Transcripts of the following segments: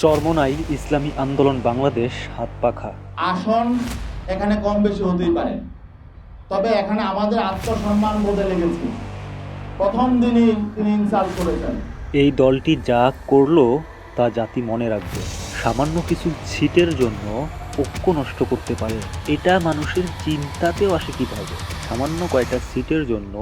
চরমোনাই ইসলামী আন্দোলন বাংলাদেশ হাত পাখা। আসন এখানে কম বেশি হতেই পারে, তবে এখানে আমাদের আত্মসম্মান বোধে লেগেছে। প্রথম দিনই তিনি ইনসাল্ট করেছেন। এই দলটি যা করলো তা জাতি মনে রাখবে। সামান্য কিছু সিটের জন্য ঐক্য নষ্ট করতে পারে, এটা মানুষের চিন্তাতেও আসে কিভাবে? সামান্য কয়টা সিটের জন্য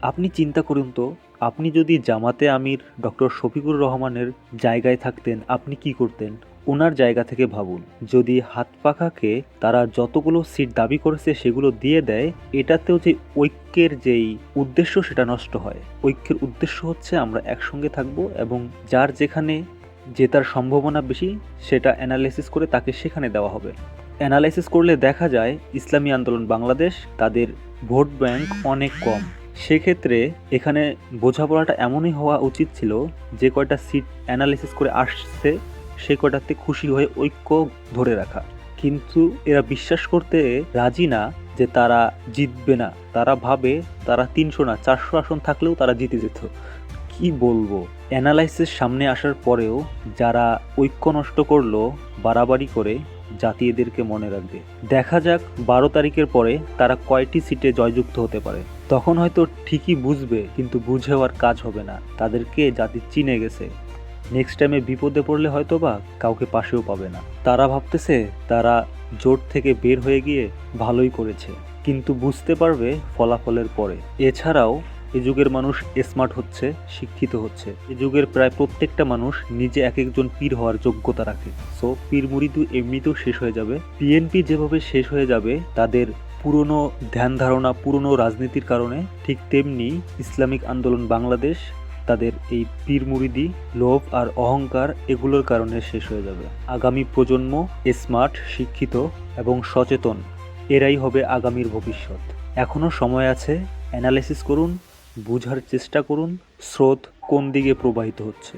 আপনি চিন্তা করুন তো, আপনি যদি জামাতে আমির ডক্টর শফিকুর রহমানের জায়গায় থাকতেন আপনি কি করতেন? ওনার জায়গা থেকে ভাবুন, যদি হাত পাখাকে তারা যতগুলো সিট দাবি করেছে সেগুলো দিয়ে দেয়, এটাতেও যে ঐক্যের যেই উদ্দেশ্য সেটা নষ্ট হয়। ঐক্যের উদ্দেশ্য হচ্ছে আমরা একসঙ্গে থাকব এবং যার যেখানে জেতার সম্ভাবনা বেশি সেটা অ্যানালাইসিস করে তাকে সেখানে দেওয়া হবে। অ্যানালাইসিস করলে দেখা যায় ইসলামী আন্দোলন বাংলাদেশ তাদের ভোট ব্যাংক অনেক কম। সেক্ষেত্রে এখানে বোঝাপড়াটা এমনই হওয়া উচিত ছিল, যে কয়টা সিট অ্যানালাইসিস করে আসছে সে কয়টাতে খুশি হয়ে ঐক্য ধরে রাখা। কিন্তু এরা বিশ্বাস করতে রাজি না যে তারা জিতবে না। তারা ভাবে তারা 300 না 400 আসন থাকলেও তারা জিতে যেত। কি বলবো, অ্যানালাইসিস সামনে আসার পরেও যারা ঐক্য নষ্ট করলো বাড়াবাড়ি করে, জাতি এদেরকে মনে রাখবে। দেখা যাক 12 তারিখের পরে তারা কয়টি সিটে জয়যুক্ত হতে পারে। তখন হয়তো ঠিকই বুঝবে, কিন্তু বুঝেও আর কাজ হবে না। তাদেরকে জাতি চিনে গেছে। নেক্সট টাইমে বিপদে পড়লে হয়তো বা কাউকে পাশেও পাবে না। তারা ভাবতেছে তারা জোট থেকে বের হয়ে গিয়ে ভালোই করেছে, কিন্তু বুঝতে পারবে ফলাফলের পরে। এছাড়াও এ যুগের মানুষ স্মার্ট হচ্ছে, শিক্ষিত হচ্ছে। এ যুগের প্রায় প্রত্যেকটা মানুষ নিজে এক একজন পীর হওয়ার যোগ্যতা রাখে। সো পীর মুরিদু এমনিতেও শেষ হয়ে যাবে। বিএনপি যেভাবে শেষ হয়ে যাবে তাদের পুরনো ধ্যান ধারণা, পুরনো রাজনীতির কারণে, ঠিক তেমনি ইসলামিক আন্দোলন বাংলাদেশ তাদের এই পীর মুরিদি, লোভ আর অহংকার এগুলোর কারণে শেষ হয়ে যাবে। আগামী প্রজন্ম স্মার্ট, শিক্ষিত এবং সচেতন, এরাই হবে আগামীর ভবিষ্যৎ। এখনও সময় আছে, অ্যানালাইসিস করুন, বুঝার চেষ্টা করুন স্রোত কোন দিকে প্রবাহিত হচ্ছে।